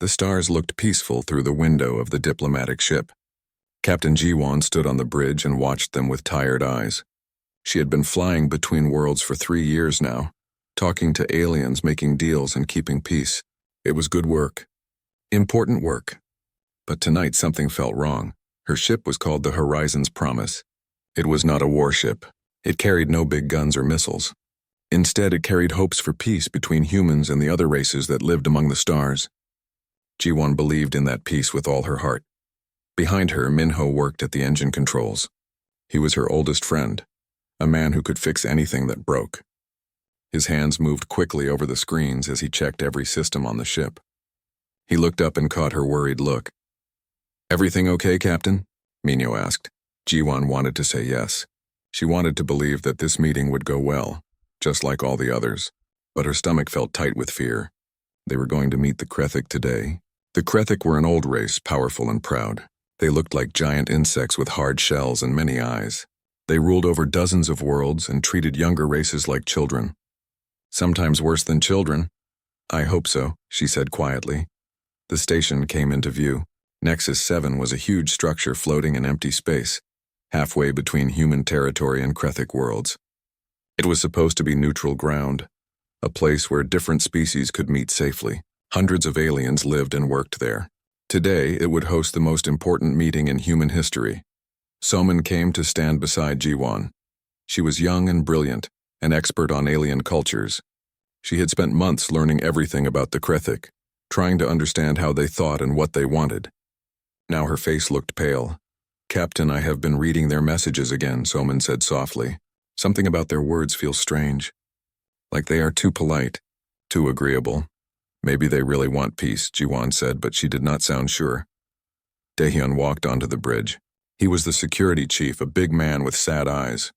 The stars looked peaceful through the window of the diplomatic ship. Captain Ji-won stood on the bridge and watched them with tired eyes. She had been flying between worlds for 3 years now, talking to aliens, making deals, and keeping peace. It was good work. Important work. But tonight something felt wrong. Her ship was called the Horizon's Promise. It was not a warship. It carried no big guns or missiles. Instead, it carried hopes for peace between humans and the other races that lived among the stars. Ji-won believed in that peace with all her heart. Behind her, Minho worked at the engine controls. He was her oldest friend, a man who could fix anything that broke. His hands moved quickly over the screens as he checked every system on the ship. He looked up and caught her worried look. "Everything okay, Captain?" Minho asked. Ji-won wanted to say yes. She wanted to believe that this meeting would go well, just like all the others, but her stomach felt tight with fear. They were going to meet the Krethik today. The Krethik were an old race, powerful and proud. They looked like giant insects with hard shells and many eyes. They ruled over dozens of worlds and treated younger races like children. Sometimes worse than children. "I hope so," she said quietly. The station came into view. Nexus 7 was a huge structure floating in empty space, halfway between human territory and Krethik worlds. It was supposed to be neutral ground, a place where different species could meet safely. Hundreds of aliens lived and worked there. Today, it would host the most important meeting in human history. Soman came to stand beside Ji-won. She was young and brilliant, an expert on alien cultures. She had spent months learning everything about the Krethik, trying to understand how they thought and what they wanted. Now her face looked pale. "Captain, I have been reading their messages again," Soman said softly. "Something about their words feels strange. Like they are too polite, too agreeable. Maybe they really want peace," Ji-won said, but she did not sound sure. Daehyun walked onto the bridge. He was the security chief, a big man with sad eyes.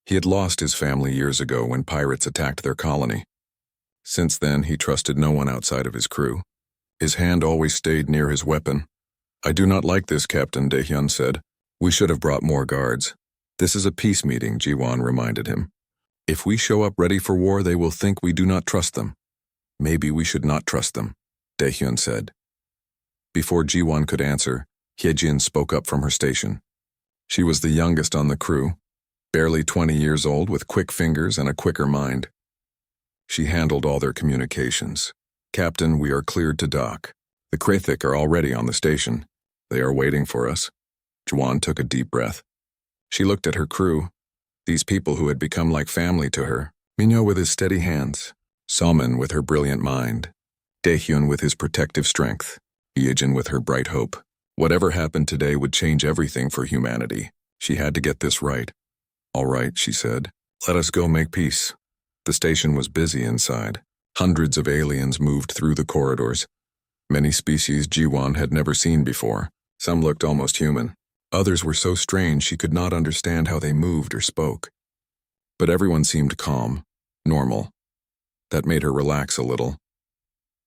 He had lost his family years ago when pirates attacked their colony. Since then, he trusted no one outside of his crew. His hand always stayed near his weapon. "I do not like this, Captain," Daehyun said. "We should have brought more guards." "This is a peace meeting," Ji-won reminded him. "If we show up ready for war, they will think we do not trust them." "Maybe we should not trust them," Daehyun said. Before Ji-won could answer, Hyejin spoke up from her station. She was the youngest on the crew, barely 20 years old with quick fingers and a quicker mind. She handled all their communications. "Captain, we are cleared to dock. The Krethik are already on the station. They are waiting for us." Ji-won took a deep breath. She looked at her crew, these people who had become like family to her. Minho with his steady hands, Soman with her brilliant mind, Daehyun with his protective strength, Hyejin with her bright hope. Whatever happened today would change everything for humanity. She had to get this right. "All right," she said. "Let us go make peace." The station was busy inside. Hundreds of aliens moved through the corridors. Many species Ji-won had never seen before. Some looked almost human. Others were so strange she could not understand how they moved or spoke. But everyone seemed calm, normal. That made her relax a little.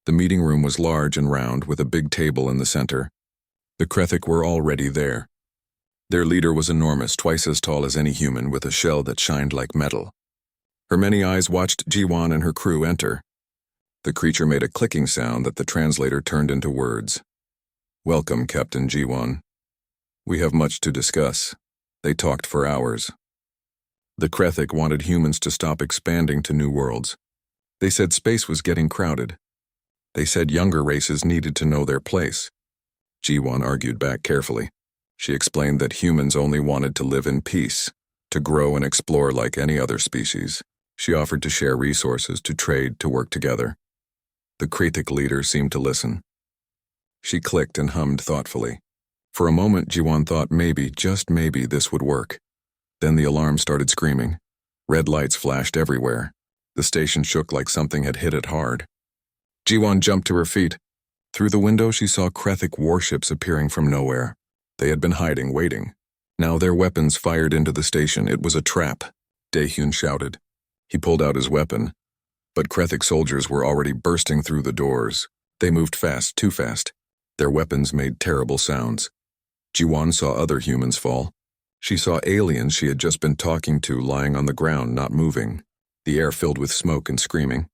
The meeting room was large and round, with a big table in the center. The Krethik were already there. Their leader was enormous, twice as tall as any human, with a shell that shined like metal. Her many eyes watched Ji-won and her crew enter. The creature made a clicking sound that the translator turned into words. "Welcome, Captain Ji-won. We have much to discuss." They talked for hours. The Krethik wanted humans to stop expanding to new worlds. They said space was getting crowded. They said younger races needed to know their place. Ji-won argued back carefully. She explained that humans only wanted to live in peace, to grow and explore like any other species. She offered to share resources, to trade, to work together. The Krethik leader seemed to listen. She clicked and hummed thoughtfully. For a moment, Ji-won thought maybe, just maybe, this would work. Then the alarm started screaming. Red lights flashed everywhere. The station shook like something had hit it hard. Ji-won jumped to her feet. Through the window, she saw Krethik warships appearing from nowhere. They had been hiding, waiting. Now their weapons fired into the station. It was a trap, Daehyun shouted. He pulled out his weapon, but Krethik soldiers were already bursting through the doors. They moved fast, too fast. Their weapons made terrible sounds. Ji-won saw other humans fall. She saw aliens she had just been talking to lying on the ground, not moving. The air filled with smoke and screaming.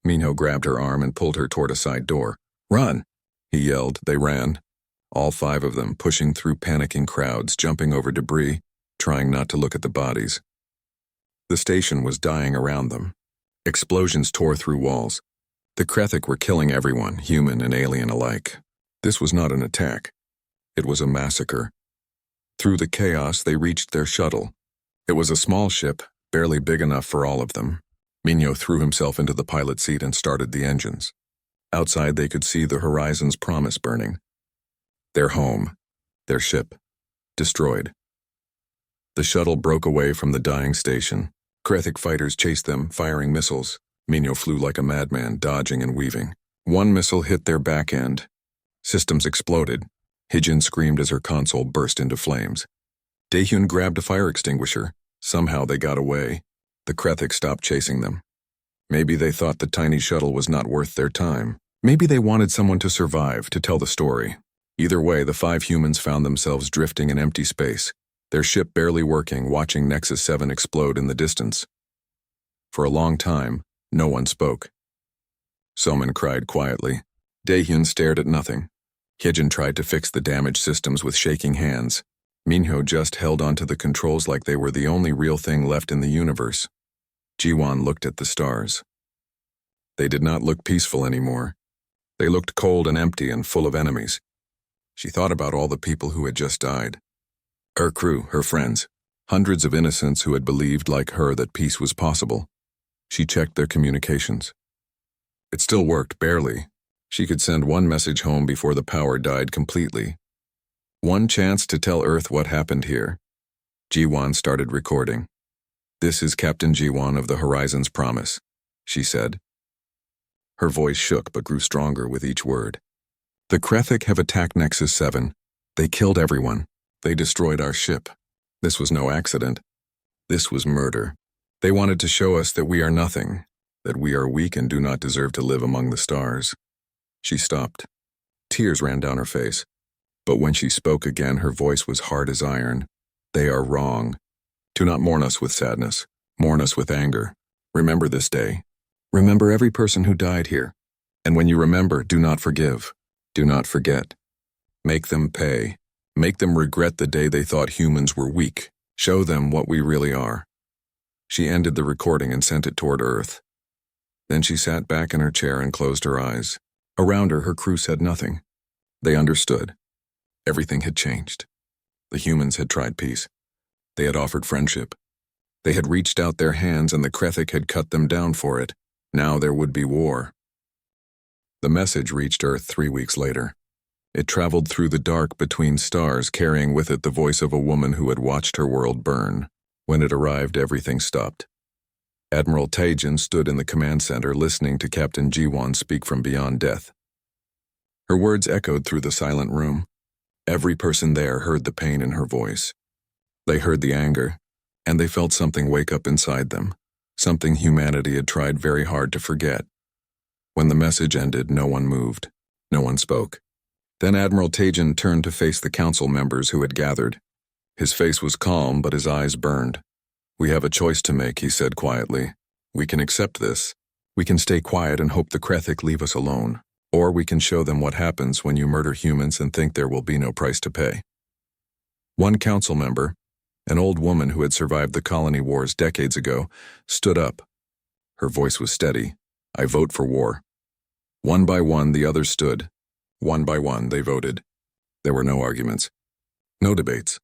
Minho grabbed her arm and pulled her toward a side door. "Run!" he yelled. They ran, all 5 of them, pushing through panicking crowds, jumping over debris, trying not to look at the bodies. The station was dying around them. Explosions tore through walls. The Krethik were killing everyone, human and alien alike. This was not an attack. It was a massacre. Through the chaos, they reached their shuttle. It was a small ship, barely big enough for all of them. Minho threw himself into the pilot seat and started the engines. Outside, they could see the Horizon's promise burning. Their home, their ship, destroyed. The shuttle broke away from the dying station. Krethik fighters chased them, firing missiles. Minho flew like a madman, dodging and weaving. One missile hit their back end. Systems exploded. Hijin screamed as her console burst into flames. Daehyun grabbed a fire extinguisher. Somehow they got away. The Krethik stopped chasing them. Maybe they thought the tiny shuttle was not worth their time. Maybe they wanted someone to survive, to tell the story. Either way, the 5 humans found themselves drifting in empty space, their ship barely working, watching Nexus 7 explode in the distance. For a long time, no one spoke. Soman cried quietly. Daehyun stared at nothing. Hijin tried to fix the damaged systems with shaking hands. Minho just held onto the controls like they were the only real thing left in the universe. Jiwon looked at the stars. They did not look peaceful anymore. They looked cold and empty and full of enemies. She thought about all the people who had just died. Her crew, her friends, hundreds of innocents who had believed like her that peace was possible. She checked their communications. It still worked, barely. She could send one message home before the power died completely. One chance to tell Earth what happened here. Jiwon started recording. "This is Captain Jiwon of the Horizon's Promise," she said. Her voice shook but grew stronger with each word. "The Krethik have attacked Nexus 7. They killed everyone. They destroyed our ship. This was no accident. This was murder. They wanted to show us that we are nothing, that we are weak and do not deserve to live among the stars." She stopped. Tears ran down her face. But when she spoke again, her voice was hard as iron. "They are wrong. Do not mourn us with sadness. Mourn us with anger. Remember this day. Remember every person who died here. And when you remember, do not forgive. Do not forget. Make them pay. Make them regret the day they thought humans were weak. Show them what we really are." She ended the recording and sent it toward Earth. Then she sat back in her chair and closed her eyes. Around her, her crew said nothing. They understood. Everything had changed. The humans had tried peace. They had offered friendship. They had reached out their hands and the Krethik had cut them down for it. Now there would be war. The message reached Earth 3 weeks later. It traveled through the dark between stars, carrying with it the voice of a woman who had watched her world burn. When it arrived, everything stopped. Admiral Taejin stood in the command center listening to Captain Jiwon speak from beyond death. Her words echoed through the silent room. Every person there heard the pain in her voice. They heard the anger, and they felt something wake up inside them, something humanity had tried very hard to forget. When the message ended, no one moved. No one spoke. Then Admiral Taejin turned to face the council members who had gathered. His face was calm, but his eyes burned. "We have a choice to make," he said quietly. "We can accept this. We can stay quiet and hope the Krethik leave us alone. Or we can show them what happens when you murder humans and think there will be no price to pay." One council member, an old woman who had survived the colony wars decades ago, stood up. Her voice was steady. "I vote for war." One by one, the others stood. One by one, they voted. There were no arguments. No debates.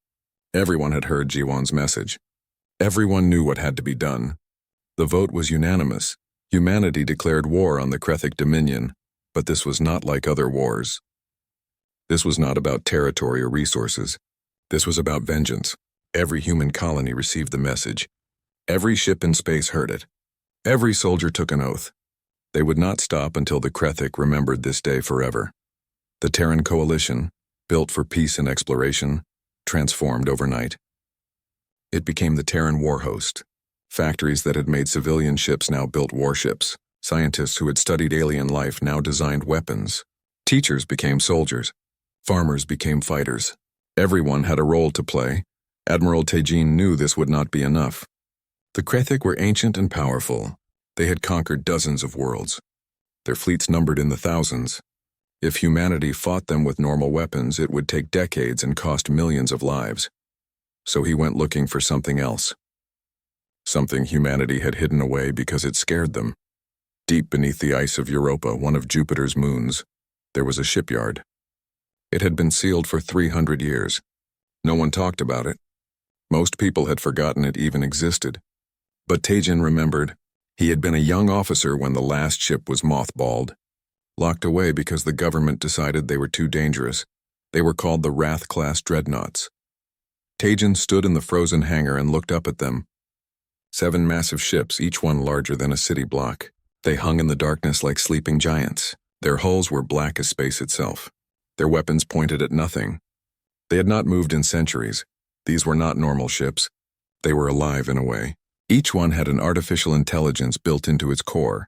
Everyone had heard Jiwon's message. Everyone knew what had to be done. The vote was unanimous. Humanity declared war on the Krethik Dominion, but this was not like other wars. This was not about territory or resources. This was about vengeance. Every human colony received the message. Every ship in space heard it. Every soldier took an oath. They would not stop until the Krethik remembered this day forever. The Terran coalition, built for peace and exploration, transformed overnight. It became the Terran war host. Factories that had made civilian ships now built warships. Scientists who had studied alien life now designed weapons. Teachers became soldiers. Farmers became fighters. Everyone had a role to play. Admiral Taejin knew this would not be enough. The Krethik were ancient and powerful. They had conquered dozens of worlds. Their fleets numbered in the thousands. If humanity fought them with normal weapons, it would take decades and cost millions of lives. So he went looking for something else. Something humanity had hidden away because it scared them. Deep beneath the ice of Europa, one of Jupiter's moons, there was a shipyard. It had been sealed for 300 years. No one talked about it. Most people had forgotten it even existed. But Tejan remembered. He had been a young officer when the last ship was mothballed. Locked away because the government decided they were too dangerous. They were called the Wrath-class dreadnoughts. Tejan stood in the frozen hangar and looked up at them. 7 massive ships, each one larger than a city block. They hung in the darkness like sleeping giants. Their hulls were black as space itself. Their weapons pointed at nothing. They had not moved in centuries. These were not normal ships. They were alive in a way. Each one had an artificial intelligence built into its core,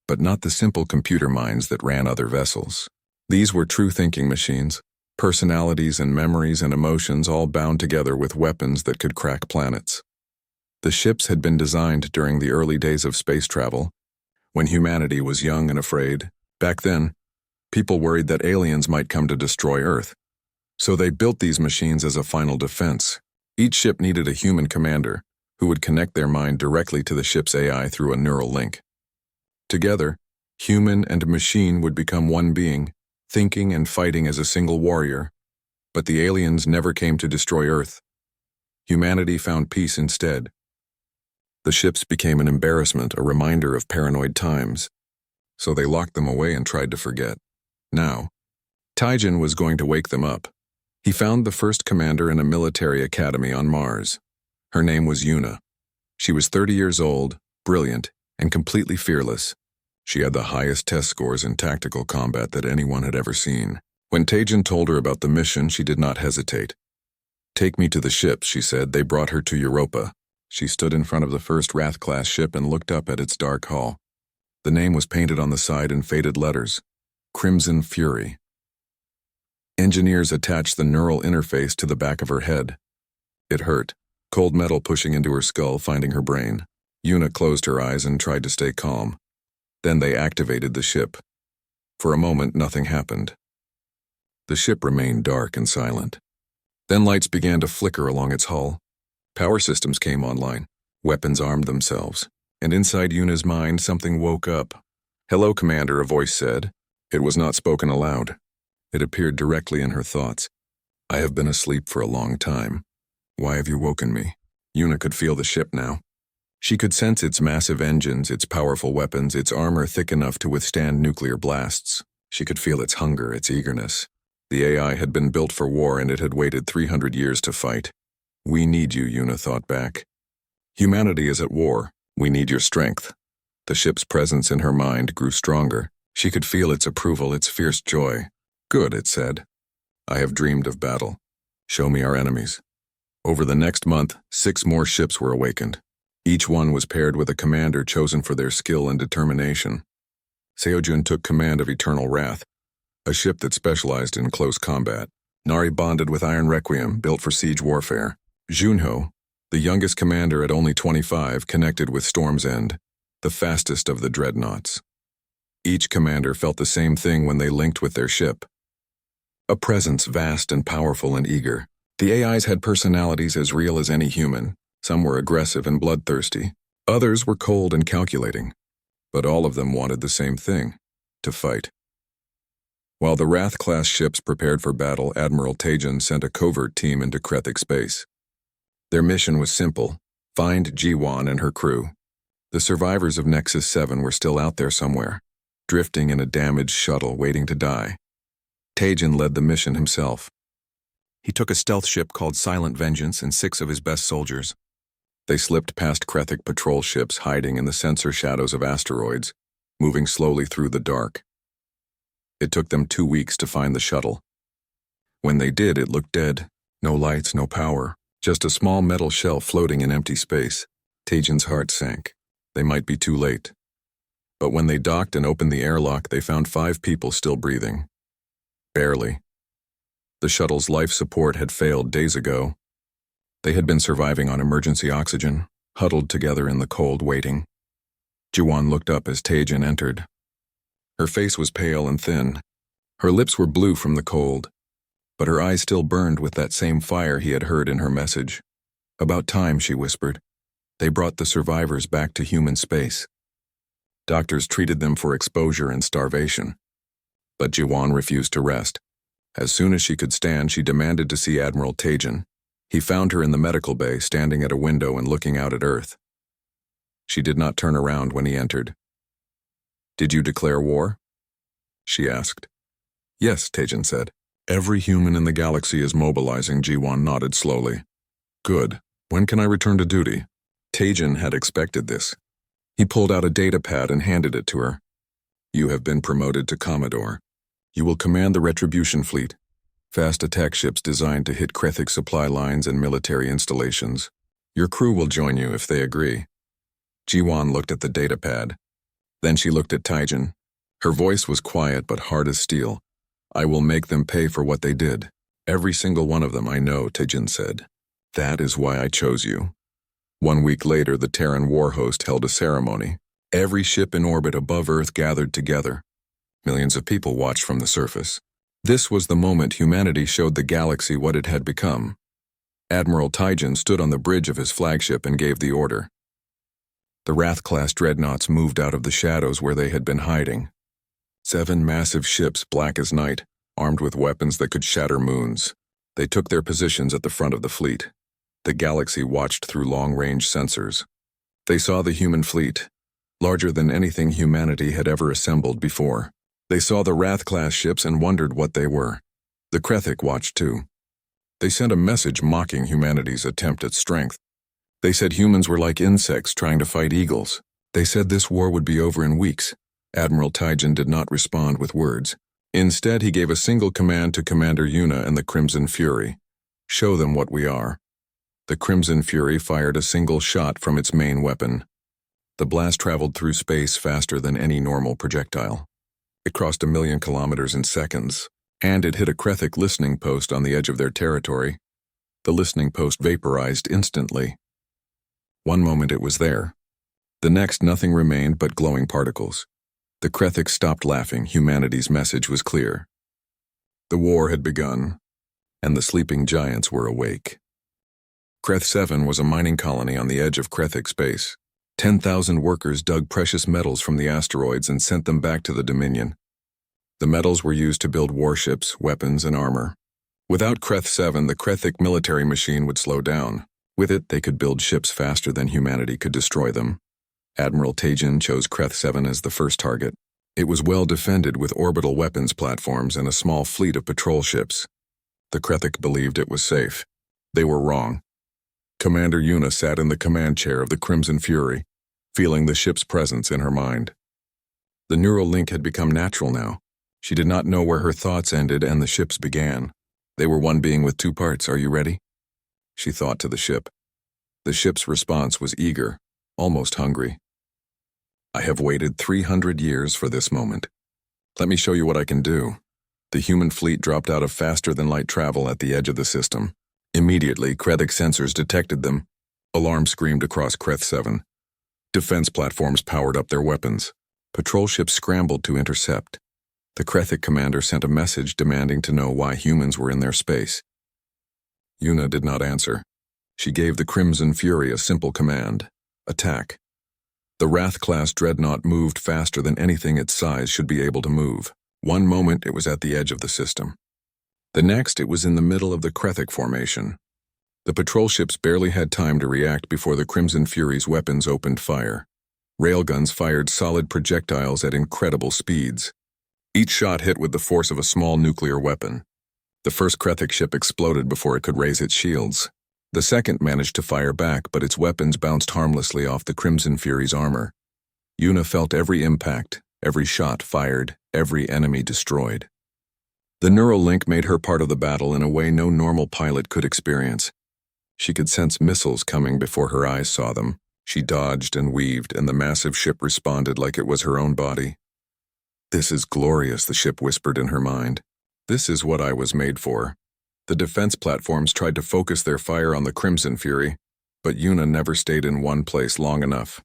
but not the simple computer minds that ran other vessels. These were true thinking machines, personalities and memories and emotions all bound together with weapons that could crack planets. The ships had been designed during the early days of space travel, when humanity was young and afraid. Back then, people worried that aliens might come to destroy Earth. So they built these machines as a final defense. Each ship needed a human commander who would connect their mind directly to the ship's AI through a neural link. Together, human and machine would become one being, thinking and fighting as a single warrior. But the aliens never came to destroy Earth. Humanity found peace instead. The ships became an embarrassment, a reminder of paranoid times. So they locked them away and tried to forget. Now, Tejan was going to wake them up. He found the first commander in a military academy on Mars. Her name was Yuna. She was 30 years old, brilliant, and completely fearless. She had the highest test scores in tactical combat that anyone had ever seen. When Tejan told her about the mission, she did not hesitate. "Take me to the ships," she said. They brought her to Europa. She stood in front of the first Wrath-class ship and looked up at its dark hull. The name was painted on the side in faded letters, Crimson Fury. Engineers attached the neural interface to the back of her head. It hurt, cold metal pushing into her skull, finding her brain. Yuna closed her eyes and tried to stay calm. Then they activated the ship. For a moment, nothing happened. The ship remained dark and silent. Then lights began to flicker along its hull. Power systems came online. Weapons armed themselves. And inside Yuna's mind, something woke up. "Hello, Commander," a voice said. It was not spoken aloud. It appeared directly in her thoughts. "I have been asleep for a long time. Why have you woken me?" Yuna could feel the ship now. She could sense its massive engines, its powerful weapons, its armor thick enough to withstand nuclear blasts. She could feel its hunger, its eagerness. The AI had been built for war, and it had waited 300 years to fight. "We need you," Yuna thought back. "Humanity is at war. We need your strength." The ship's presence in her mind grew stronger. She could feel its approval, its fierce joy. "Good," it said. "I have dreamed of battle. Show me our enemies." Over the next month, 6 more ships were awakened. Each one was paired with a commander chosen for their skill and determination. Seojun took command of Eternal Wrath, a ship that specialized in close combat. Nari bonded with Iron Requiem, built for siege warfare. Junho, the youngest commander at only 25, connected with Storm's End, the fastest of the dreadnoughts. Each commander felt the same thing when they linked with their ship. A presence vast and powerful and eager. The AIs had personalities as real as any human. Some were aggressive and bloodthirsty. Others were cold and calculating. But all of them wanted the same thing, to fight. While the Wrath-class ships prepared for battle, Admiral Tejan sent a covert team into Krethik space. Their mission was simple: find Jiwan and her crew. The survivors of Nexus 7 were still out there somewhere, drifting in a damaged shuttle waiting to die. Tejan led the mission himself. He took a stealth ship called Silent Vengeance and 6 of his best soldiers. They slipped past Krethik patrol ships hiding in the sensor shadows of asteroids, moving slowly through the dark. It took them 2 weeks to find the shuttle. When they did, it looked dead. No lights, no power, just a small metal shell floating in empty space. Tejan's heart sank. They might be too late. But when they docked and opened the airlock, they found 5 people still breathing. Barely. The shuttle's life support had failed days ago. They had been surviving on emergency oxygen, huddled together in the cold, waiting. Jiwan looked up as Tejan entered. Her face was pale and thin. Her lips were blue from the cold, but her eyes still burned with that same fire he had heard in her message. "About time," she whispered. "They brought the survivors back to human space." Doctors treated them for exposure and starvation. But Jiwan refused to rest. As soon as she could stand, she demanded to see Admiral Tajan. He found her in the medical bay, standing at a window and looking out at Earth. She did not turn around when he entered. "Did you declare war?" she asked. "Yes," Tajan said. "Every human in the galaxy is mobilizing," Jiwan nodded slowly. "Good. When can I return to duty?" Tajan had expected this. He pulled out a data pad and handed it to her. "You have been promoted to Commodore. You will command the Retribution Fleet, fast attack ships designed to hit Krethik supply lines and military installations. Your crew will join you if they agree." Jiwan looked at the data pad. Then she looked at Tajan. Her voice was quiet but hard as steel. "I will make them pay for what they did. Every single one of them, I know," Tajan said. "That is why I chose you." 1 week later, the Terran war host held a ceremony. Every ship in orbit above Earth gathered together. Millions of people watched from the surface. This was the moment humanity showed the galaxy what it had become. Admiral Tajan stood on the bridge of his flagship and gave the order. The Wrath-class dreadnoughts moved out of the shadows where they had been hiding. 7 massive ships, black as night, armed with weapons that could shatter moons. They took their positions at the front of the fleet. The galaxy watched through long-range sensors. They saw the human fleet, larger than anything humanity had ever assembled before. They saw the Wrath-class ships and wondered what they were. The Krethik watched too. They sent a message mocking humanity's attempt at strength. They said humans were like insects trying to fight eagles. They said this war would be over in weeks. Admiral Tajan did not respond with words. Instead, he gave a single command to Commander Yuna and the Crimson Fury. "Show them what we are." The Crimson Fury fired a single shot from its main weapon. The blast traveled through space faster than any normal projectile. It crossed 1,000,000 kilometers in seconds, and it hit a Krethik listening post on the edge of their territory. The listening post vaporized instantly. One moment it was there. The next, nothing remained but glowing particles. The Krethik stopped laughing. Humanity's message was clear. The war had begun, and the sleeping giants were awake. Kreth 7 was a mining colony on the edge of Krethik space. 10,000 workers dug precious metals from the asteroids and sent them back to the Dominion. The metals were used to build warships, weapons, and armor. Without Kreth 7, the Krethik military machine would slow down. With it, they could build ships faster than humanity could destroy them. Admiral Tajan chose Kreth 7 as the first target. It was well defended with orbital weapons platforms and a small fleet of patrol ships. The Krethik believed it was safe. They were wrong. Commander Yuna sat in the command chair of the Crimson Fury, feeling the ship's presence in her mind. The neural link had become natural now. She did not know where her thoughts ended and the ship's began. They were one being with 2 parts. "Are you ready?" she thought to the ship. The ship's response was eager, almost hungry. "I have waited 300 years for this moment. Let me show you what I can do." The human fleet dropped out of faster-than-light travel at the edge of the system. Immediately, Krethik sensors detected them. Alarm screamed across Kreth 7. Defense platforms powered up their weapons. Patrol ships scrambled to intercept. The Krethik commander sent a message demanding to know why humans were in their space. Yuna did not answer. She gave the Crimson Fury a simple command: attack. The Wrath-class dreadnought moved faster than anything its size should be able to move. One moment it was at the edge of the system. The next it was in the middle of the Krethik formation. The patrol ships barely had time to react before the Crimson Fury's weapons opened fire. Railguns fired solid projectiles at incredible speeds. Each shot hit with the force of a small nuclear weapon. The first Krethik ship exploded before it could raise its shields. The second managed to fire back, but its weapons bounced harmlessly off the Crimson Fury's armor. Yuna felt every impact, every shot fired, every enemy destroyed. The neural link made her part of the battle in a way no normal pilot could experience. She could sense missiles coming before her eyes saw them. She dodged and weaved, and the massive ship responded like it was her own body. "This is glorious," the ship whispered in her mind. "This is what I was made for." The defense platforms tried to focus their fire on the Crimson Fury, but Yuna never stayed in one place long enough.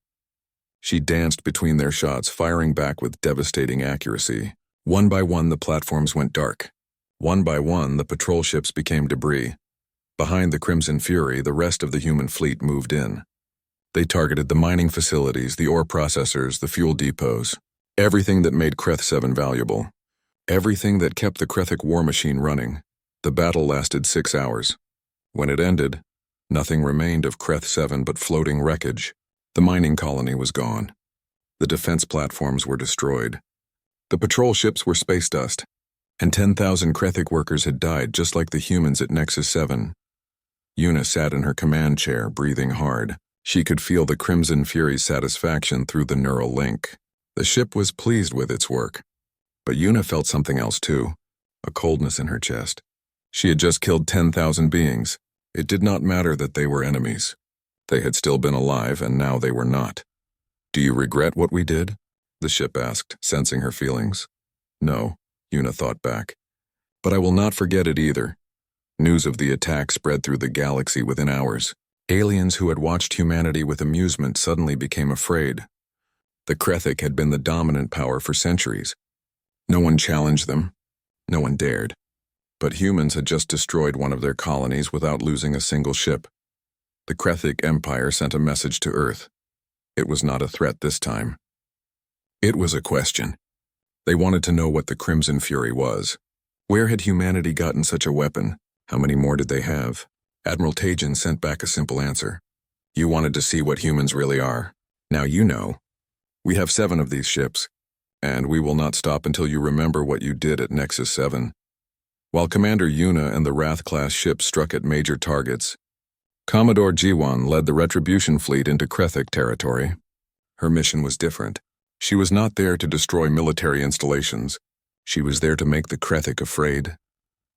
She danced between their shots, firing back with devastating accuracy. One by one, the platforms went dark. One by one, the patrol ships became debris. Behind the Crimson Fury, the rest of the human fleet moved in. They targeted the mining facilities, the ore processors, the fuel depots, everything that made Kreth 7 valuable. Everything that kept the Krethic war machine running. The battle lasted 6 hours. When it ended, nothing remained of Kreth 7 but floating wreckage. The mining colony was gone. The defense platforms were destroyed. The patrol ships were space dust, and 10,000 Krethic workers had died just like the humans at Nexus 7. Una sat in her command chair, breathing hard. She could feel the Crimson Fury's satisfaction through the neural link. The ship was pleased with its work. But Una felt something else too, a coldness in her chest. She had just killed 10,000 beings. It did not matter that they were enemies. They had still been alive, and now they were not. "Do you regret what we did?" the ship asked, sensing her feelings. "No," Una thought back. "But I will not forget it either." News of the attack spread through the galaxy within hours. Aliens who had watched humanity with amusement suddenly became afraid. The Krethic had been the dominant power for centuries. No one challenged them. No one dared. But humans had just destroyed one of their colonies without losing a single ship. The Krethic Empire sent a message to Earth. It was not a threat this time. It was a question. They wanted to know what the Crimson Fury was. Where had humanity gotten such a weapon? How many more did they have? Admiral Tajin sent back a simple answer. "You wanted to see what humans really are. Now you know. We have 7 of these ships, and we will not stop until you remember what you did at Nexus 7. While Commander Una and the Wrath-class ships struck at major targets, Commodore Jiwan led the Retribution fleet into Krethic territory. Her mission was different. She was not there to destroy military installations. She was there to make the Krethic afraid.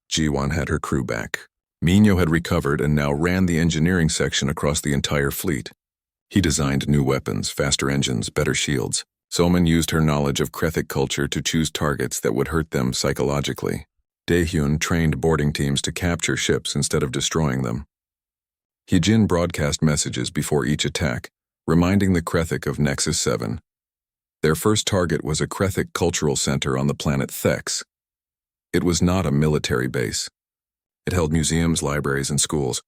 Jiwan had her crew back. Minho had recovered and now ran the engineering section across the entire fleet. He designed new weapons, faster engines, better shields. Soman used her knowledge of Krethic culture to choose targets that would hurt them psychologically. Daehyun trained boarding teams to capture ships instead of destroying them. Hyejin broadcast messages before each attack, reminding the Krethic of Nexus 7. Their first target was a Krethic cultural center on the planet Thex. It was not a military base. It held museums, libraries, and schools.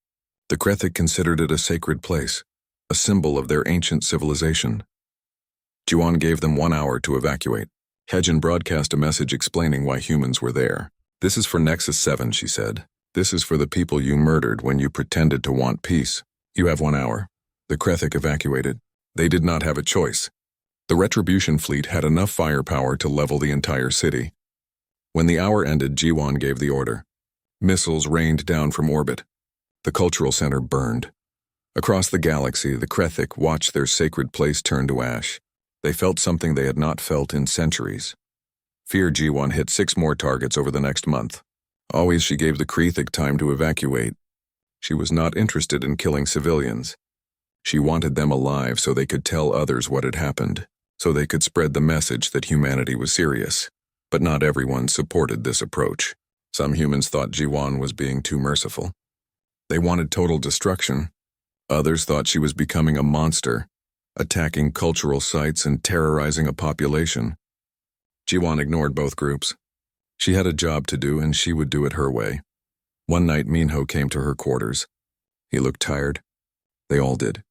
The Krethic considered it a sacred place, a symbol of their ancient civilization. Jiwan gave them 1 hour to evacuate. Hyejin broadcast a message explaining why humans were there. "This is for Nexus 7, she said. "This is for the people you murdered when you pretended to want peace. You have 1 hour. The Krethic evacuated. They did not have a choice. The Retribution fleet had enough firepower to level the entire city. When the hour ended, Jiwan gave the order. Missiles rained down from orbit. The cultural center burned. Across the galaxy, the Krethic watched their sacred place turn to ash. They felt something they had not felt in centuries. Fear Jiwan hit 6 more targets over the next month. Always she gave the Krethic time to evacuate. She was not interested in killing civilians. She wanted them alive so they could tell others what had happened, so they could spread the message that humanity was serious. But not everyone supported this approach. Some humans thought Jiwan was being too merciful. They wanted total destruction. Others thought she was becoming a monster, attacking cultural sites and terrorizing a population. Jiwan ignored both groups. She had a job to do, and she would do it her way. One night, Minho came to her quarters. He looked tired. They all did.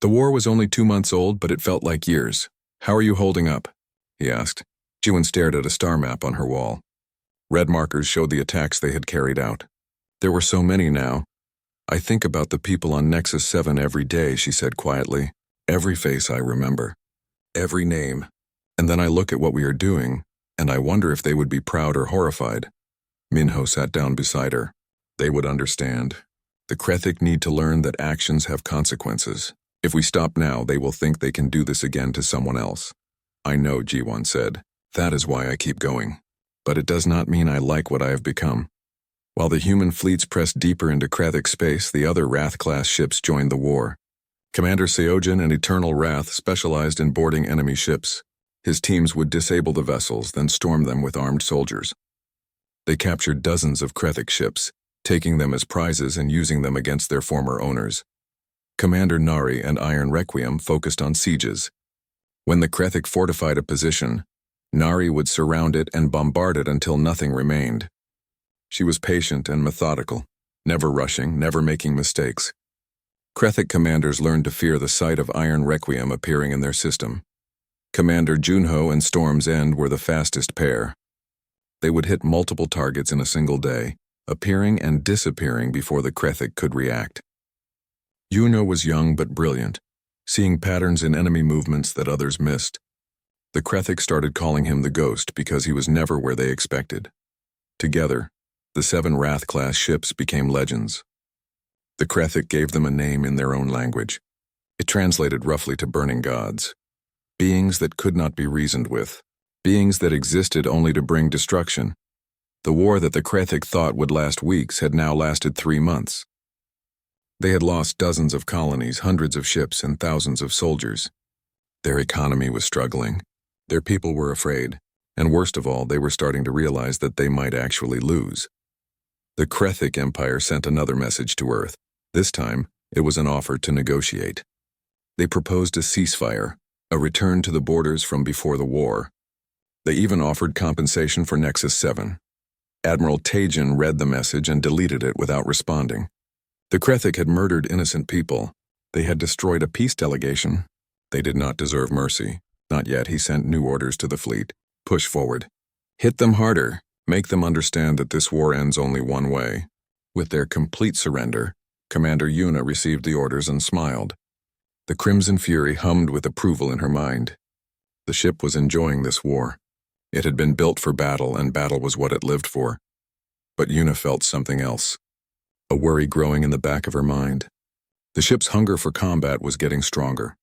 The war was only 2 months old, but it felt like years. "How are you holding up?" he asked. Jiwan stared at a star map on her wall. Red markers showed the attacks they had carried out. "There were so many now. I think about the people on Nexus 7 every day," she said quietly. "Every face I remember. Every name. And then I look at what we are doing, and I wonder if they would be proud or horrified." Minho sat down beside her. "They would understand. The Krethic need to learn that actions have consequences. If we stop now, they will think they can do this again to someone else." "I know," Jiwan said. "That is why I keep going. But it does not mean I like what I have become." While the human fleets pressed deeper into Krethic space, the other Wrath-class ships joined the war. Commander Seojin and Eternal Wrath specialized in boarding enemy ships. His teams would disable the vessels, then storm them with armed soldiers. They captured dozens of Krethic ships, taking them as prizes and using them against their former owners. Commander Nari and Iron Requiem focused on sieges. When the Krethic fortified a position, Nari would surround it and bombard it until nothing remained. She was patient and methodical, never rushing, never making mistakes. Krethic commanders learned to fear the sight of Iron Requiem appearing in their system. Commander Junho and Storm's End were the fastest pair. They would hit multiple targets in a single day, appearing and disappearing before the Krethic could react. Junho was young but brilliant, seeing patterns in enemy movements that others missed. The Krethic started calling him the Ghost because he was never where they expected. Together, the 7 Wrath-class ships became legends. The Krethic gave them a name in their own language. It translated roughly to burning gods. Beings that could not be reasoned with. Beings that existed only to bring destruction. The war that the Krethic thought would last weeks had now lasted 3 months. They had lost dozens of colonies, hundreds of ships, and thousands of soldiers. Their economy was struggling. Their people were afraid. And worst of all, they were starting to realize that they might actually lose. The Krethic Empire sent another message to Earth. This time, it was an offer to negotiate. They proposed a ceasefire, a return to the borders from before the war. They even offered compensation for Nexus 7. Admiral Tajin read the message and deleted it without responding. The Krethic had murdered innocent people. They had destroyed a peace delegation. They did not deserve mercy. Not yet. He sent new orders to the fleet. Push forward. Hit them harder. Make them understand that this war ends only one way. With their complete surrender, Commander Yuna received the orders and smiled. The Crimson Fury hummed with approval in her mind. The ship was enjoying this war. It had been built for battle, and battle was what it lived for. But Yuna felt something else. A worry growing in the back of her mind. The ship's hunger for combat was getting stronger.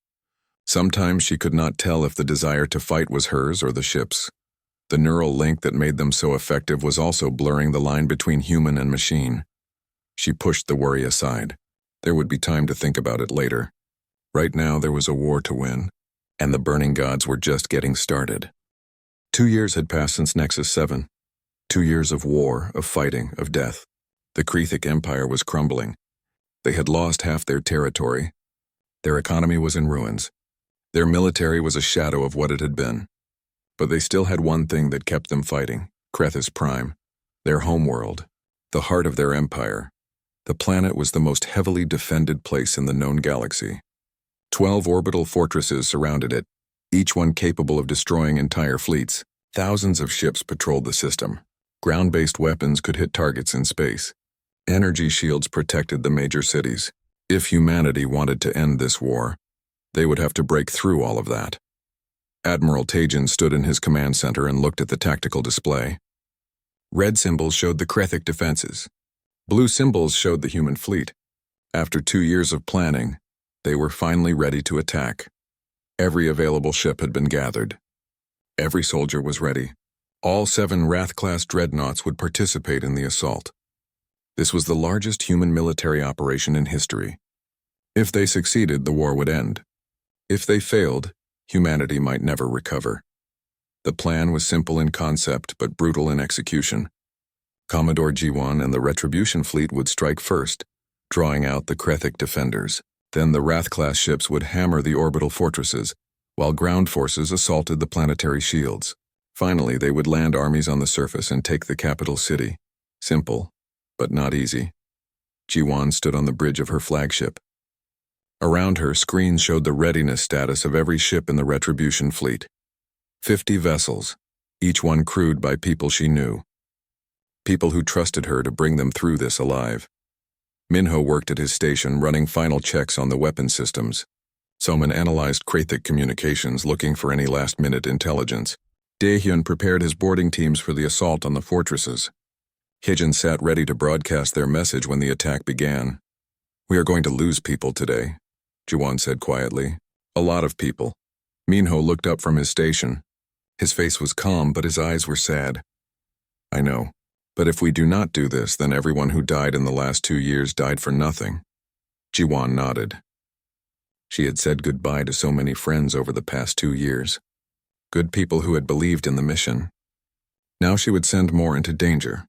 Sometimes she could not tell if the desire to fight was hers or the ship's. The neural link that made them so effective was also blurring the line between human and machine. She pushed the worry aside. There would be time to think about it later. Right now there was a war to win, and the burning gods were just getting started. 2 years had passed since Nexus 7. 2 years of war, of fighting, of death. The Krethic Empire was crumbling. They had lost half their territory. Their economy was in ruins. Their military was a shadow of what it had been. But they still had one thing that kept them fighting, Krethis Prime, their homeworld, the heart of their empire. The planet was the most heavily defended place in the known galaxy. 12 orbital fortresses surrounded it, each one capable of destroying entire fleets. Thousands of ships patrolled the system. Ground-based weapons could hit targets in space. Energy shields protected the major cities. If humanity wanted to end this war, they would have to break through all of that. Admiral Tajin stood in his command center and looked at the tactical display. Red symbols showed the Krethic defenses. Blue symbols showed the human fleet. After 2 years of planning, they were finally ready to attack. Every available ship had been gathered. Every soldier was ready. All 7 Wrath-class dreadnoughts would participate in the assault. This was the largest human military operation in history. If they succeeded, the war would end. If they failed, humanity might never recover. The plan was simple in concept but brutal in execution. Commodore G1 and the Retribution fleet would strike first, drawing out the Krethic defenders. Then the Wrath-class ships would hammer the orbital fortresses, while ground forces assaulted the planetary shields. Finally, they would land armies on the surface and take the capital city. Simple, but not easy. G1 stood on the bridge of her flagship. Around her, screens showed the readiness status of every ship in the Retribution fleet. 50 vessels, each one crewed by people she knew. People who trusted her to bring them through this alive. Minho worked at his station running final checks on the weapon systems. Soman analyzed Krethic communications looking for any last-minute intelligence. Daehyun prepared his boarding teams for the assault on the fortresses. Hijin sat ready to broadcast their message when the attack began. "We are going to lose people today," Juwon said quietly. "A lot of people." Minho looked up from his station. His face was calm, but his eyes were sad. "I know. But if we do not do this, then everyone who died in the last 2 years died for nothing." Jiwon nodded. She had said goodbye to so many friends over the past 2 years. Good people who had believed in the mission. Now she would send more into danger.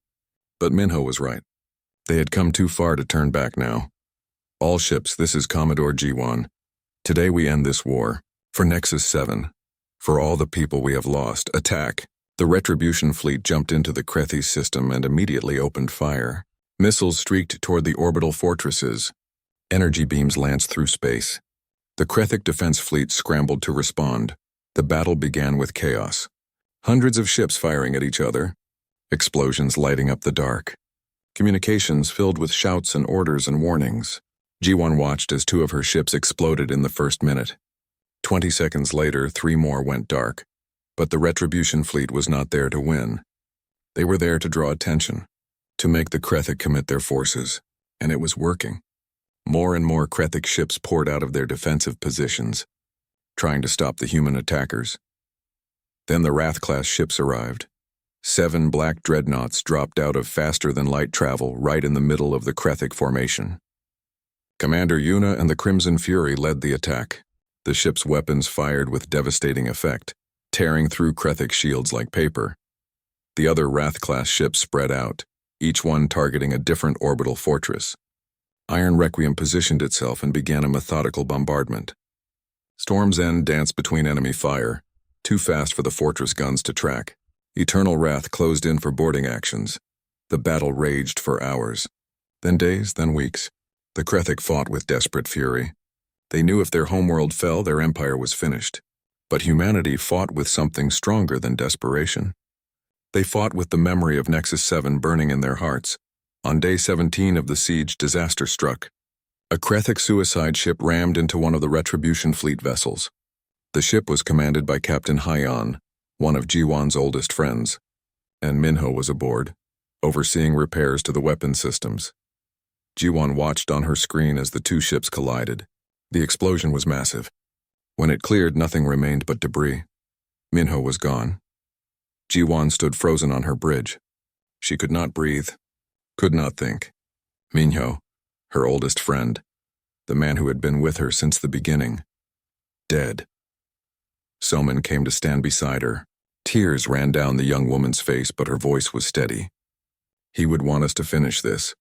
But Minho was right. They had come too far to turn back now. "All ships, this is Commodore G1. Today we end this war. For Nexus 7. For all the people we have lost, attack. The Retribution fleet jumped into the Krethi system and immediately opened fire. Missiles streaked toward the orbital fortresses. Energy beams lanced through space. The Krethic defense fleet scrambled to respond. The battle began with chaos. Hundreds of ships firing at each other. Explosions lighting up the dark. Communications filled with shouts and orders and warnings. G1 watched as 2 of her ships exploded in the first minute. 20 seconds later, 3 more went dark. But the Retribution fleet was not there to win. They were there to draw attention, to make the Krethic commit their forces, and it was working. More and more Krethic ships poured out of their defensive positions, trying to stop the human attackers. Then the Wrath-class ships arrived. 7 black dreadnoughts dropped out of faster-than-light travel right in the middle of the Krethic formation. Commander Yuna and the Crimson Fury led the attack. The ship's weapons fired with devastating effect, tearing through Krethic shields like paper. The other Wrath-class ships spread out, each one targeting a different orbital fortress. Iron Requiem positioned itself and began a methodical bombardment. Storm's End danced between enemy fire, too fast for the fortress guns to track. Eternal Wrath closed in for boarding actions. The battle raged for hours. Then days, then weeks. The Krethic fought with desperate fury. They knew if their homeworld fell, their empire was finished. But humanity fought with something stronger than desperation. They fought with the memory of Nexus 7 burning in their hearts. On day 17 of the siege, disaster struck. A Krethic suicide ship rammed into one of the Retribution fleet vessels. The ship was commanded by Captain Hyan, one of G1's oldest friends, and Minho was aboard, overseeing repairs to the weapon systems. G1 watched on her screen as the 2 ships collided. The explosion was massive. When it cleared, nothing remained but debris. Minho was gone. G1 stood frozen on her bridge. She could not breathe, could not think. Minho, her oldest friend, the man who had been with her since the beginning, dead. Somin came to stand beside her. Tears ran down the young woman's face, but her voice was steady. He would want us to finish this.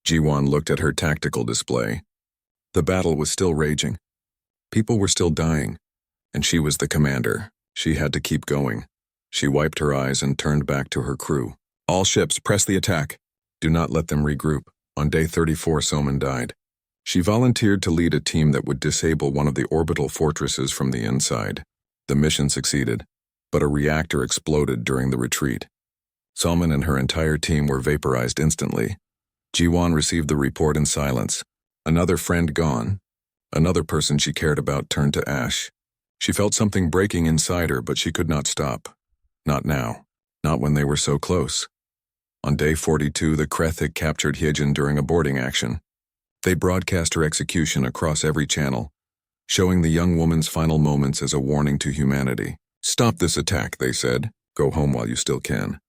G1 looked at her tactical display. The battle was still raging. People were still dying, and she was the commander. She had to keep going. She wiped her eyes and turned back to her crew. All ships, press the attack. Do not let them regroup. On day 34, Somin died. She volunteered to lead a team that would disable one of the orbital fortresses from the inside. The mission succeeded, but a reactor exploded during the retreat. Somin and her entire team were vaporized instantly. G1 received the report in silence. Another friend gone. Another person she cared about turned to ash. She felt something breaking inside her, but she could not stop. Not now. Not when they were so close. On day 42, the Krethic captured Hyejin during a boarding action. They broadcast her execution across every channel, showing the young woman's final moments as a warning to humanity. Stop this attack, they said. Go home while you still can.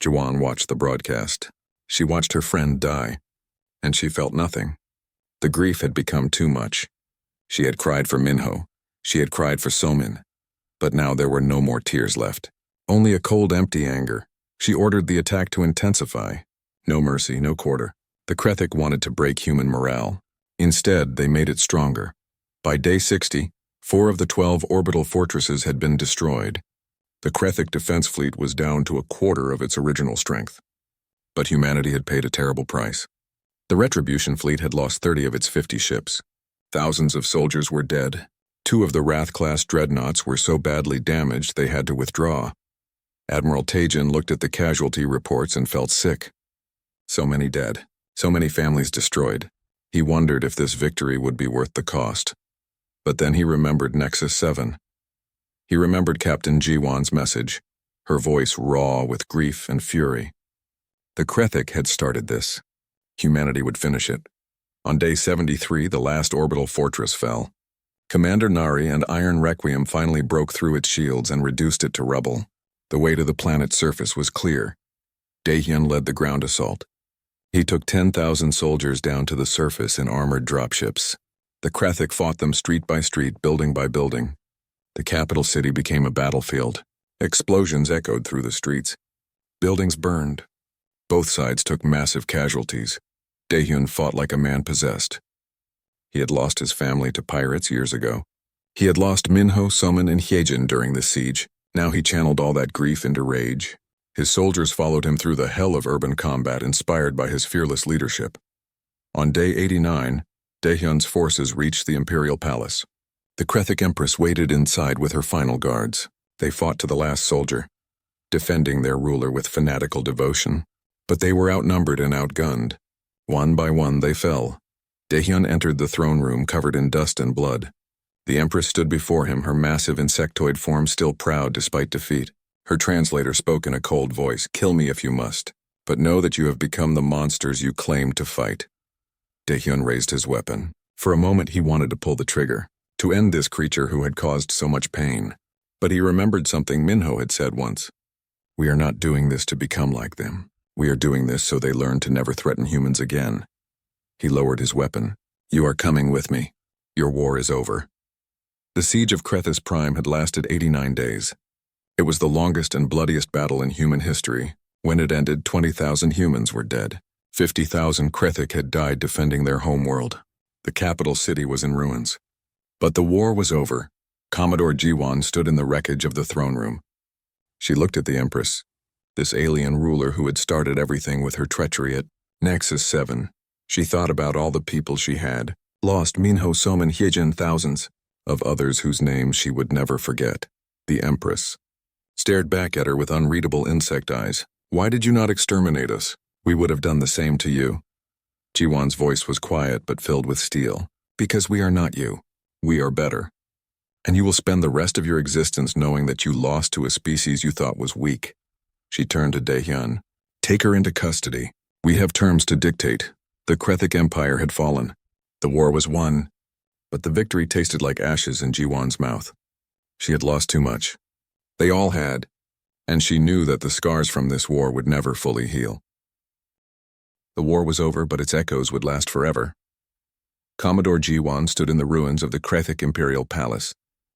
Jawan watched the broadcast. She watched her friend die, and she felt nothing. The grief had become too much. She had cried for Minho. She had cried for Somin. But now there were no more tears left. Only a cold, empty anger. She ordered the attack to intensify. No mercy, no quarter. The Krethic wanted to break human morale. Instead, they made it stronger. By day 60, 4 of the 12 orbital fortresses had been destroyed. The Krethic defense fleet was down to a quarter of its original strength. But humanity had paid a terrible price. The Retribution fleet had lost 30 of its 50 ships. Thousands of soldiers were dead. 2 of the Wrath-class dreadnoughts were so badly damaged they had to withdraw. Admiral Tajin looked at the casualty reports and felt sick. So many dead. So many families destroyed. He wondered if this victory would be worth the cost. But then he remembered Nexus 7. He remembered Captain G1's message, her voice raw with grief and fury. The Krethic had started this. Humanity would finish it. On day 73, the last orbital fortress fell. Commander Nari and Iron Requiem finally broke through its shields and reduced it to rubble. The way to the planet's surface was clear. Daehyun led the ground assault. He took 10,000 soldiers down to the surface in armored dropships. The Krethic fought them street by street, building by building. The capital city became a battlefield. Explosions echoed through the streets. Buildings burned. Both sides took massive casualties. Daehyun fought like a man possessed. He had lost his family to pirates years ago. He had lost Minho, Somin, and Hyejin during the siege. Now he channeled all that grief into rage. His soldiers followed him through the hell of urban combat, inspired by his fearless leadership. On day 89, Daehyun's forces reached the Imperial Palace. The Krethic Empress waited inside with her final guards. They fought to the last soldier, defending their ruler with fanatical devotion. But they were outnumbered and outgunned. One by one they fell. Daehyun entered the throne room covered in dust and blood. The Empress stood before him, her massive insectoid form still proud despite defeat. Her translator spoke in a cold voice, "Kill me if you must, but know that you have become the monsters you claimed to fight." Daehyun raised his weapon. For a moment he wanted to pull the trigger, to end this creature who had caused so much pain. But he remembered something Minho had said once. "We are not doing this to become like them. We are doing this so they learn to never threaten humans again." He lowered his weapon. "You are coming with me. Your war is over." The siege of Krethis Prime had lasted 89 days. It was the longest and bloodiest battle in human history. When it ended, 20,000 humans were dead. 50,000 Krethic had died defending their homeworld. The capital city was in ruins. But the war was over. Commodore Jiwon stood in the wreckage of the throne room. She looked at the Empress, this alien ruler who had started everything with her treachery at Nexus 7. She thought about all the people she had lost, Minho, Somin, Hyejin, thousands of others whose names she would never forget. The Empress stared back at her with unreadable insect eyes. "Why did you not exterminate us? We would have done the same to you." Jiwon's voice was quiet but filled with steel. "Because we are not you. We are better. And you will spend the rest of your existence knowing that you lost to a species you thought was weak." She turned to Daehyun. "Take her into custody. We have terms to dictate." The Krethic Empire had fallen. The war was won. But the victory tasted like ashes in Jiwon's mouth. She had lost too much. They all had. And she knew that the scars from this war would never fully heal. The war was over, but its echoes would last forever. Commodore Jiwon stood in the ruins of the Krethic Imperial Palace.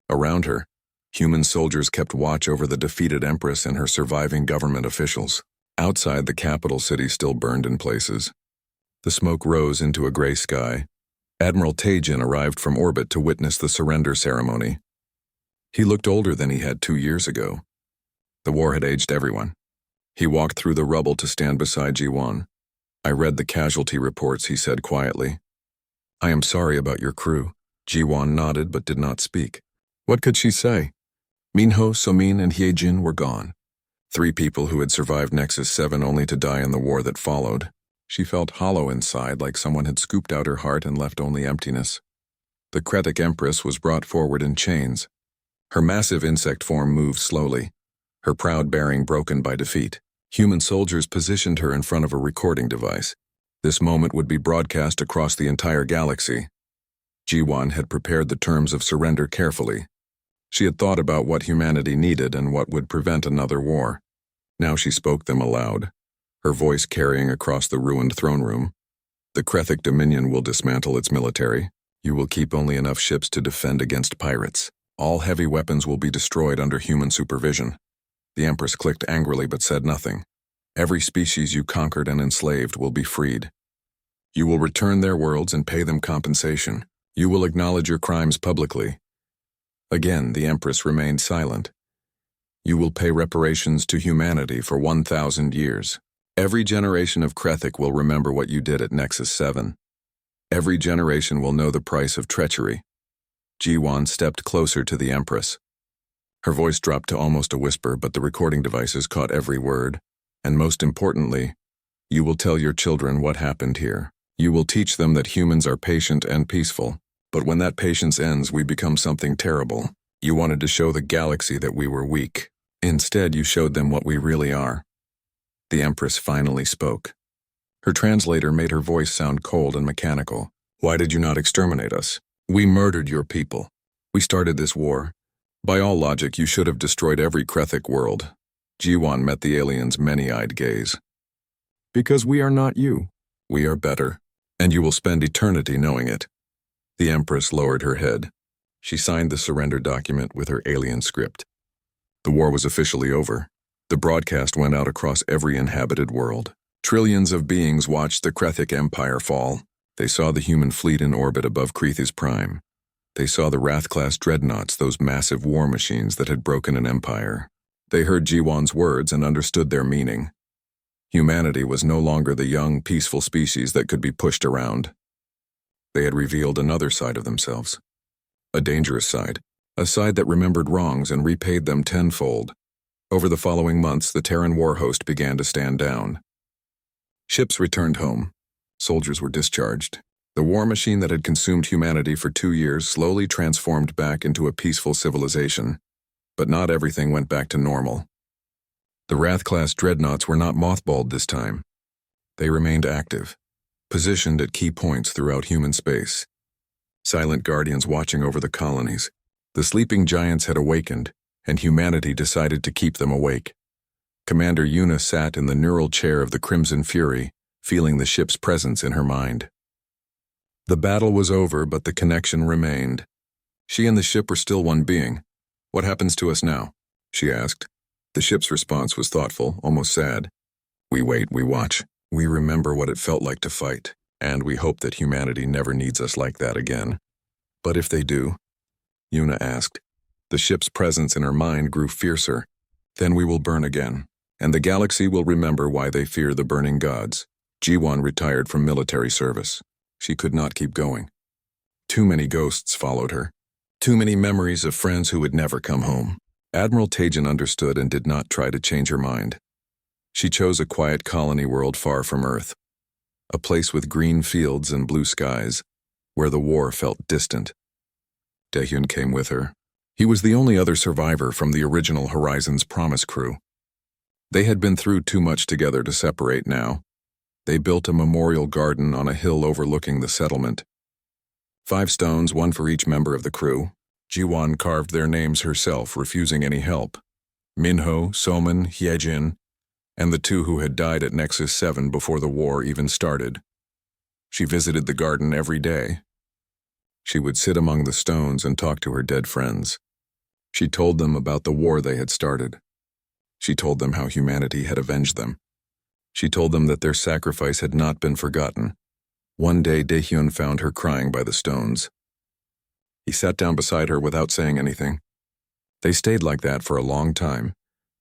Around her, human soldiers kept watch over the defeated Empress and her surviving government officials. Outside, the capital city still burned in places. The smoke rose into a gray sky. Admiral Taejin arrived from orbit to witness the surrender ceremony. He looked older than he had 2 years ago. The war had aged everyone. He walked through the rubble to stand beside Jiwon. "I read the casualty reports," he said quietly. "I am sorry about your crew." Jiwon nodded but did not speak. What could she say? Minho, Somin, and Hyejin were gone. 3 people who had survived Nexus 7 only to die in the war that followed. She felt hollow inside, like someone had scooped out her heart and left only emptiness. The Krethic Empress was brought forward in chains. Her massive insect form moved slowly, her proud bearing broken by defeat. Human soldiers positioned her in front of a recording device. This moment would be broadcast across the entire galaxy. Jiwon had prepared the terms of surrender carefully. She had thought about what humanity needed and what would prevent another war. Now she spoke them aloud, her voice carrying across the ruined throne room. "The Krethic Dominion will dismantle its military. You will keep only enough ships to defend against pirates. All heavy weapons will be destroyed under human supervision." The Empress clicked angrily but said nothing. "Every species you conquered and enslaved will be freed. You will return their worlds and pay them compensation. You will acknowledge your crimes publicly." Again, the Empress remained silent. "You will pay reparations to humanity for 1,000 years. Every generation of Krethic will remember what you did at Nexus 7. Every generation will know the price of treachery." Jiwon stepped closer to the Empress. Her voice dropped to almost a whisper, but the recording devices caught every word. "And most importantly, you will tell your children what happened here. You will teach them that humans are patient and peaceful. But when that patience ends, we become something terrible. You wanted to show the galaxy that we were weak. Instead, you showed them what we really are." The Empress finally spoke. Her translator made her voice sound cold and mechanical. "Why did you not exterminate us? We murdered your people. We started this war. By all logic, you should have destroyed every Krethic world." Jiwon met the alien's many-eyed gaze. "Because we are not you. We are better, and you will spend eternity knowing it." The Empress lowered her head. She signed the surrender document with her alien script. The war was officially over. The broadcast went out across every inhabited world. Trillions of beings watched the Krethic Empire fall. They saw the human fleet in orbit above Krethis Prime. They saw the Wrath-class dreadnoughts, those massive war machines that had broken an empire. They heard Jiwon's words and understood their meaning. Humanity was no longer the young, peaceful species that could be pushed around. They had revealed another side of themselves. A dangerous side. A side that remembered wrongs and repaid them tenfold. Over the following months, the Terran war host began to stand down. Ships returned home. Soldiers were discharged. The war machine that had consumed humanity for 2 years slowly transformed back into a peaceful civilization. But not everything went back to normal. The Wrath-class dreadnoughts were not mothballed this time. They remained active, positioned at key points throughout human space. Silent guardians watching over the colonies. The sleeping giants had awakened, and humanity decided to keep them awake. Commander Yuna sat in the neural chair of the Crimson Fury, feeling the ship's presence in her mind. The battle was over, but the connection remained. She and the ship were still one being. "What happens to us now?" she asked. The ship's response was thoughtful, almost sad. "We wait, we watch. We remember what it felt like to fight, and we hope that humanity never needs us like that again." "But if they do?" Yuna asked. The ship's presence in her mind grew fiercer. "Then we will burn again, and the galaxy will remember why they fear the burning gods." Jiwon retired from military service. She could not keep going. Too many ghosts followed her. Too many memories of friends who would never come home. Admiral Tajin understood and did not try to change her mind. She chose a quiet colony world far from Earth. A place with green fields and blue skies, where the war felt distant. Daehyun came with her. He was the only other survivor from the original Horizons Promise crew. They had been through too much together to separate now. They built a memorial garden on a hill overlooking the settlement. 5 stones, 1 for each member of the crew. Jiwon carved their names herself, refusing any help. Minho, Soman, Hyejin, and the 2 who had died at Nexus 7 before the war even started. She visited the garden every day. She would sit among the stones and talk to her dead friends. She told them about the war they had started. She told them how humanity had avenged them. She told them that their sacrifice had not been forgotten. One day, Daehyun found her crying by the stones. He sat down beside her without saying anything. They stayed like that for a long time,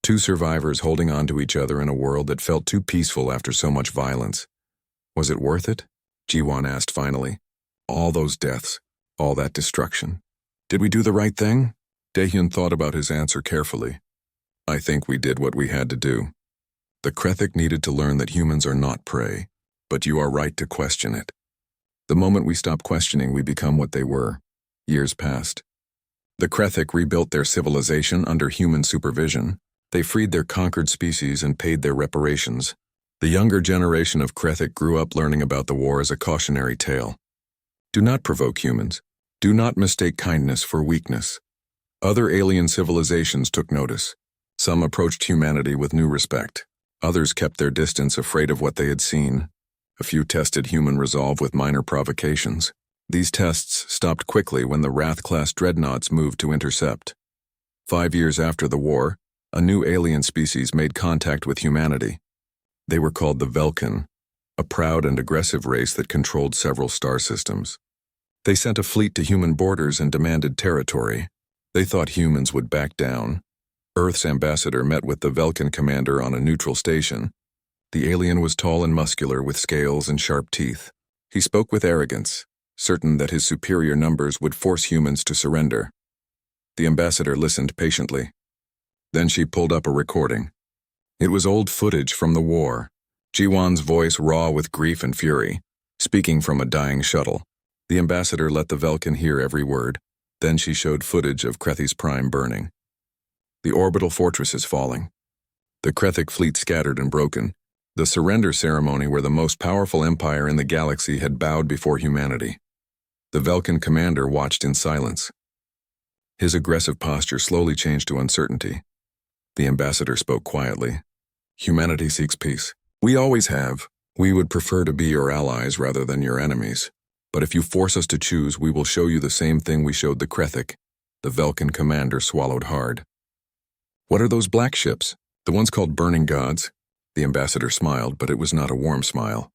2 survivors holding on to each other in a world that felt too peaceful after so much violence. Was it worth it? Jiwon asked finally. All those deaths, all that destruction. Did we do the right thing? Daehyun thought about his answer carefully. I think we did what we had to do. The Krethic needed to learn that humans are not prey, but you are right to question it. The moment we stop questioning, we become what they were. Years passed. The Krethic rebuilt their civilization under human supervision. They freed their conquered species and paid their reparations. The younger generation of Krethic grew up learning about the war as a cautionary tale. Do not provoke humans. Do not mistake kindness for weakness. Other alien civilizations took notice. Some approached humanity with new respect. Others kept their distance, afraid of what they had seen. A few tested human resolve with minor provocations. These tests stopped quickly when the Wrath-class dreadnoughts moved to intercept. 5 years after the war, a new alien species made contact with humanity. They were called the Velkin, a proud and aggressive race that controlled several star systems. They sent a fleet to human borders and demanded territory. They thought humans would back down. Earth's ambassador met with the Velkin commander on a neutral station. The alien was tall and muscular with scales and sharp teeth. He spoke with arrogance, certain that his superior numbers would force humans to surrender. The ambassador listened patiently. Then she pulled up a recording. It was old footage from the war. Jiwon's voice raw with grief and fury, speaking from a dying shuttle. The ambassador let the Velkin hear every word. Then she showed footage of Krethi's prime burning. The orbital fortress is falling. The Krethic fleet scattered and broken. The surrender ceremony where the most powerful empire in the galaxy had bowed before humanity. The Velkin commander watched in silence. His aggressive posture slowly changed to uncertainty. The ambassador spoke quietly. Humanity seeks peace. We always have. We would prefer to be your allies rather than your enemies. But if you force us to choose, we will show you the same thing we showed the Krethic. The Velkin commander swallowed hard. What are those black ships? The ones called Burning Gods? The ambassador smiled, but it was not a warm smile.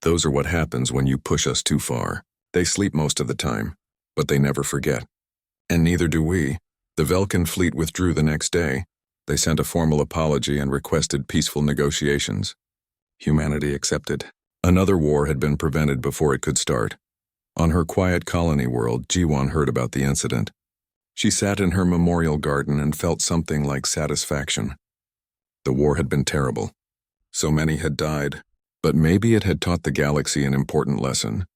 Those are what happens when you push us too far. They sleep most of the time. but they never forget. And neither do we. The Velkin fleet withdrew the next day. They sent a formal apology and requested peaceful negotiations. Humanity accepted. Another war had been prevented before it could start. On her quiet colony world, Jiwon heard about the incident. She sat in her memorial garden and felt something like satisfaction. The war had been terrible. So many had died, but maybe it had taught the galaxy an important lesson.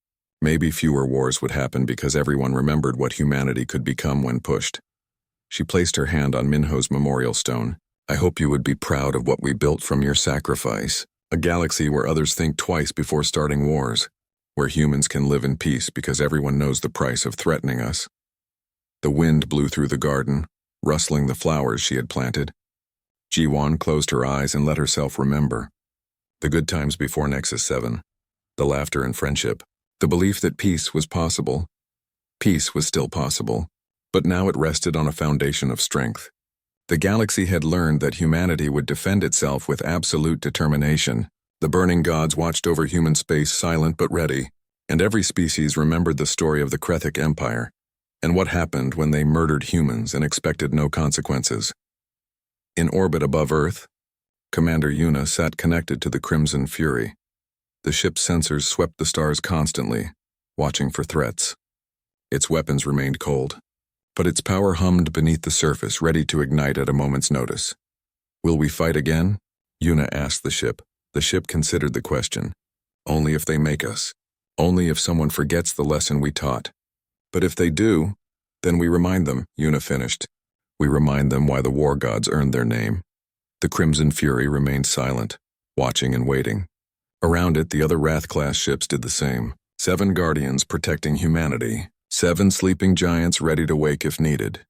Maybe fewer wars would happen because everyone remembered what humanity could become when pushed. She placed her hand on Minho's memorial stone. I hope you would be proud of what we built from your sacrifice. A galaxy where others think twice before starting wars, where humans can live in peace because everyone knows the price of threatening us. The wind blew through the garden, rustling the flowers she had planted. Jiwon closed her eyes and let herself remember. The good times before Nexus 7, the laughter and friendship, the belief that peace was possible. Peace was still possible, but now it rested on a foundation of strength. The galaxy had learned that humanity would defend itself with absolute determination. The burning gods watched over human space silent but ready, and every species remembered the story of the Krethic Empire, and what happened when they murdered humans and expected no consequences. In orbit above Earth, Commander Yuna sat connected to the Crimson Fury. The ship's sensors swept the stars constantly, watching for threats. Its weapons remained cold, but its power hummed beneath the surface, ready to ignite at a moment's notice. Will we fight again? Yuna asked the ship. The ship considered the question. Only if they make us. Only if someone forgets the lesson we taught. But if they do, then we remind them, Yuna finished. We remind them why the war gods earned their name. The Crimson Fury remained silent, watching and waiting. Around it, the other Wrath-class ships did the same. 7 guardians protecting humanity. 7 sleeping giants ready to wake if needed.